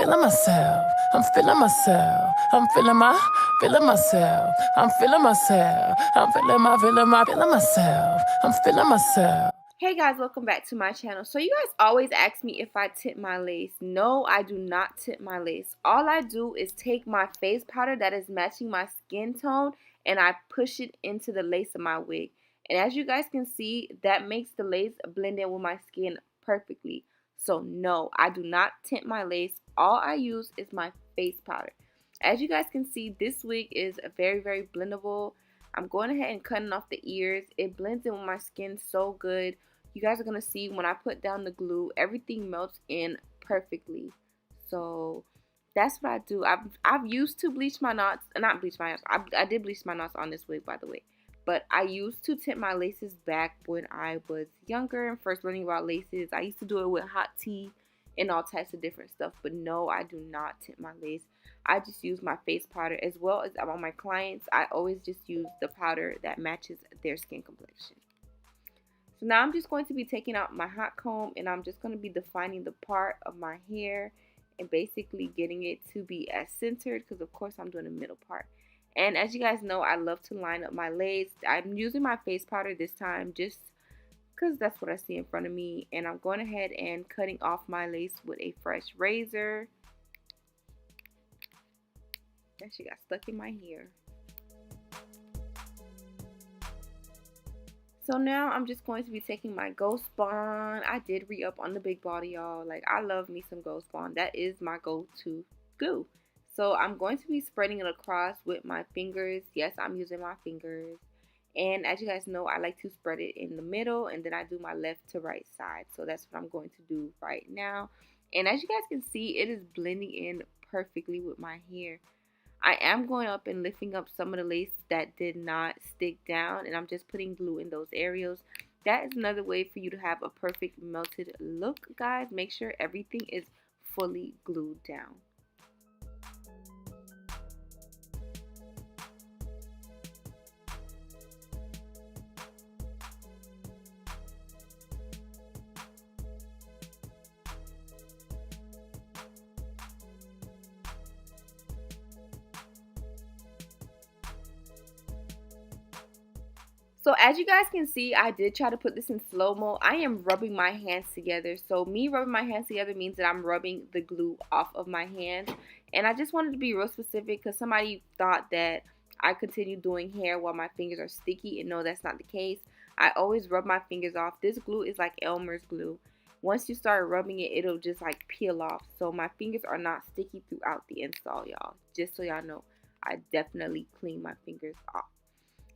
feeling myself. I'm feeling myself. I'm feeling myself. I'm feeling myself. I'm feeling myself. I'm feeling myself. Hey guys, welcome back to my channel. So you guys always ask me if I tint my lace. No, I do not tint my lace. All I do is take my face powder that is matching my skin tone and I push it into the lace of my wig. And as you guys can see, that makes the lace blend in with my skin perfectly. So no, I do not tint my lace. All I use is my face powder. As you guys can see, this wig is very blendable. I'm going ahead and cutting off the ears. It blends in with my skin so good. You guys are going to see when I put down the glue, everything melts in perfectly. So that's what I do. I've used to bleach my knots. Not bleach my knots. I did bleach my knots on this wig, by the way. But I used to tint my laces back when I was younger and first learning about laces. I used to do it with hot tea and all types of different stuff. But no, I do not tint my lace. I just use my face powder, as well as on my clients. I always just use the powder that matches their skin complexion. So now I'm just going to be taking out my hot comb and I'm just going to be defining the part of my hair and basically getting it to be as centered, because of course I'm doing the middle part. And as you guys know, I love to line up my lace. I'm using my face powder this time just because that's what I see in front of me. And I'm going ahead and cutting off my lace with a fresh razor. That shit got stuck in my hair. So now I'm just going to be taking my Ghost Bond. I did re-up on the big body, y'all. Like, I love me some Ghost Bond. That is my go-to glue. So I'm going to be spreading it across with my fingers. Yes, I'm using my fingers. And as you guys know, I like to spread it in the middle and then I do my left to right side. So that's what I'm going to do right now. And as you guys can see, it is blending in perfectly with my hair. I am going up and lifting up some of the lace that did not stick down, and I'm just putting glue in those areas. That is another way for you to have a perfect melted look, guys. Make sure everything is fully glued down. So as you guys can see, I did try to put this in slow-mo. I am rubbing my hands together. So me rubbing my hands together means that I'm rubbing the glue off of my hands. And I just wanted to be real specific because somebody thought that I continue doing hair while my fingers are sticky. And no, that's not the case. I always rub my fingers off. This glue is like Elmer's glue. Once you start rubbing it, it'll just like peel off. So my fingers are not sticky throughout the install, y'all. Just so y'all know, I definitely clean my fingers off.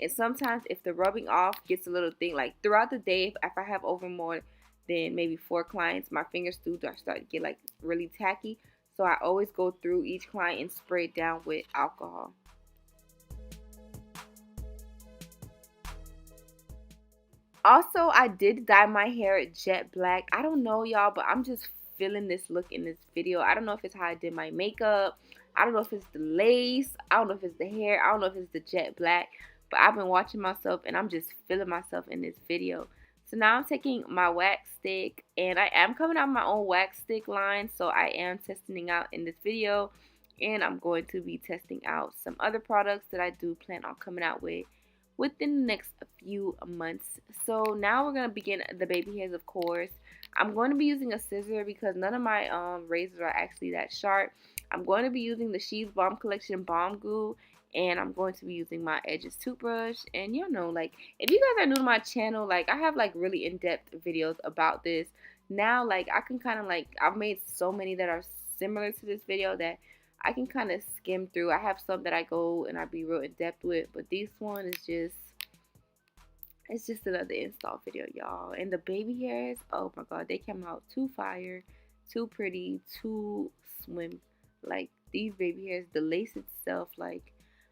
And sometimes if the rubbing off gets a little thin, like throughout the day, if I have over more than maybe 4 clients, my fingers do start to get like really tacky. So I always go through each client and spray it down with alcohol. Also, I did dye my hair jet black. I don't know, y'all, but I'm just feeling this look in this video. I don't know if it's how I did my makeup. I don't know if it's the lace. I don't know if it's the hair. I don't know if it's the jet black. But I've been watching myself and I'm just feeling myself in this video. So now I'm taking my wax stick and I am coming out my own wax stick line. So I am testing out in this video. And I'm going to be testing out some other products that I do plan on coming out with within the next few months. So now we're going to begin the baby hairs, of course. I'm going to be using a scissor because none of my razors are actually that sharp. I'm going to be using the She's Bomb Collection Bomb Glue. And I'm going to be using my Edges toothbrush. And you know, like, if you guys are new to my channel, like, I have like really in-depth videos about this. Now, like, I can kind of like, I've made so many that are similar to this video that I can kind of skim through. I have some that I go and I be real in-depth with, but this one is just, it's just another install video, y'all. And the baby hairs, oh my god, they came out too fire, too pretty, too swim. Like, these baby hairs, the lace itself, like,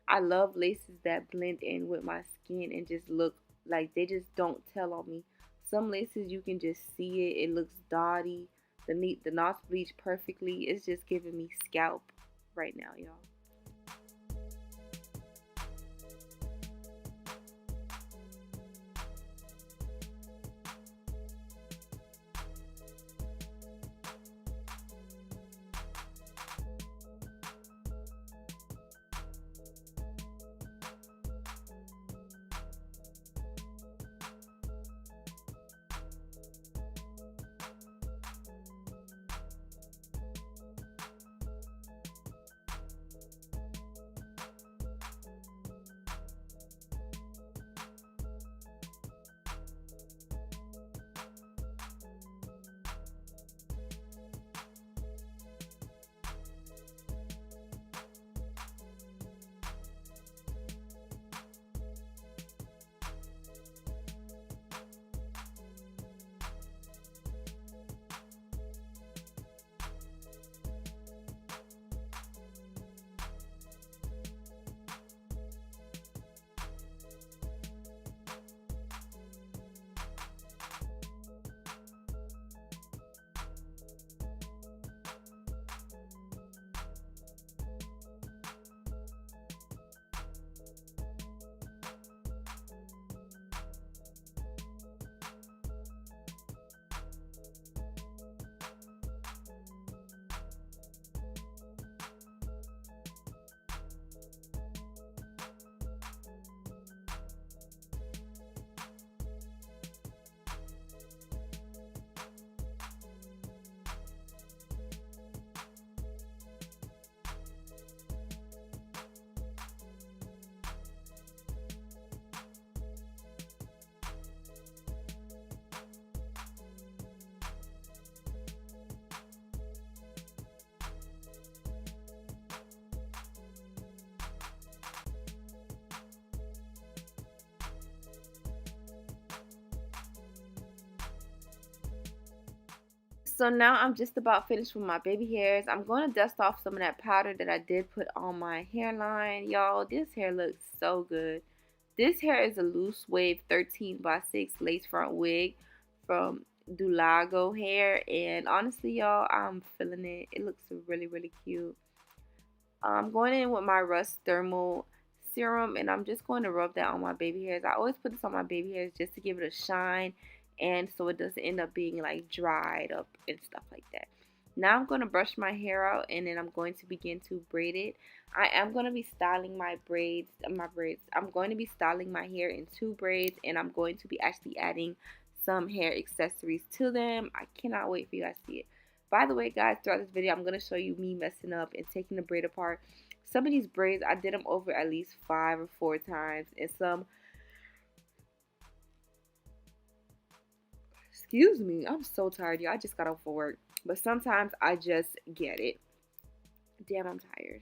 I love laces that blend in with my skin and just look like they just don't tell on me. Some laces you can just see it. It looks dotty. The knots bleach perfectly. It's just giving me scalp right now, y'all. So now I'm just about finished with my baby hairs. I'm going to dust off some of that powder that I did put on my hairline. Y'all, this hair looks so good. This hair is a loose wave 13 by 6 lace front wig from Dolago hair. And honestly, y'all, I'm feeling it. It looks really, really cute. I'm going in with my Rust Thermal Serum, and I'm just going to rub that on my baby hairs. I always put this on my baby hairs just to give it a shine, and so it doesn't end up being like dried up and stuff like that. Now I'm going to brush my hair out, and then I'm going to begin to braid it. I am going to be styling my braids. I'm going to be styling my hair in 2 braids, and I'm going to be actually adding some hair accessories to them. I cannot wait for you guys to see it. By the way, guys, throughout this video, I'm going to show you me messing up and taking the braid apart. Some of these braids, I did them over at least 5 or 4 times. And some, excuse me, I'm so tired, y'all. I just got off of work. But sometimes I just get it. Damn, I'm tired.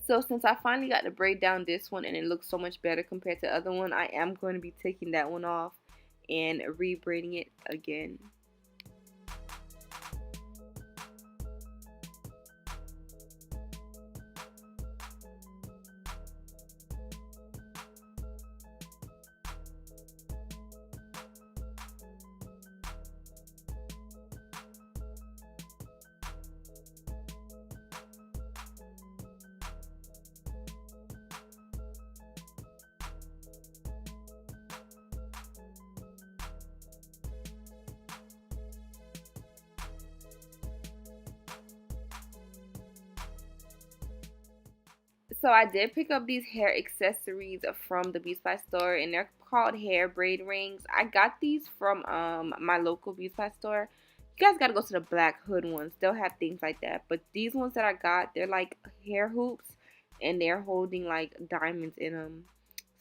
So since I finally got to braid down this one and it looks so much better compared to the other one, I am going to be taking that one off and re-braiding it again. So I did pick up these hair accessories from the Beauty Supply store, and they're called hair braid rings. I got these from my local Beauty Supply store. You guys gotta go to the Black Hood ones. They'll have things like that. But these ones that I got, they're like hair hoops, and they're holding like diamonds in them.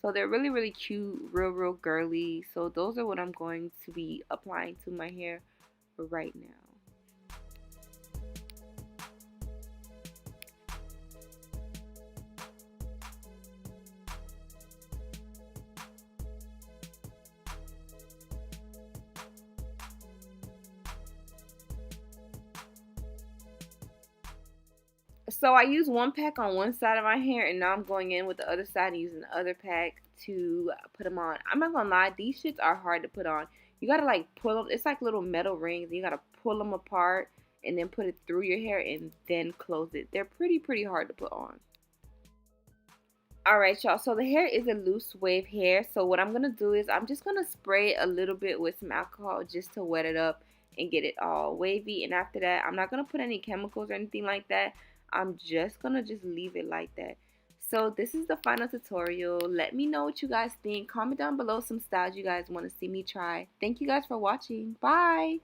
So they're really, really cute, real girly. So those are what I'm going to be applying to my hair right now. So I use one pack on one side of my hair, and now I'm going in with the other side and using the other pack to put them on. I'm not gonna lie, these shits are hard to put on. You gotta like pull them. It's like little metal rings. You gotta pull them apart and then put it through your hair and then close it. They're pretty hard to put on. Alright, y'all, so the hair is a loose wave hair. So what I'm gonna do is I'm just gonna spray it a little bit with some alcohol just to wet it up and get it all wavy. And after that, I'm not gonna put any chemicals or anything like that. I'm just gonna leave it like that. So this is the final tutorial. Let me know what you guys think. Comment down below some styles you guys want to see me try. Thank you guys for watching. Bye.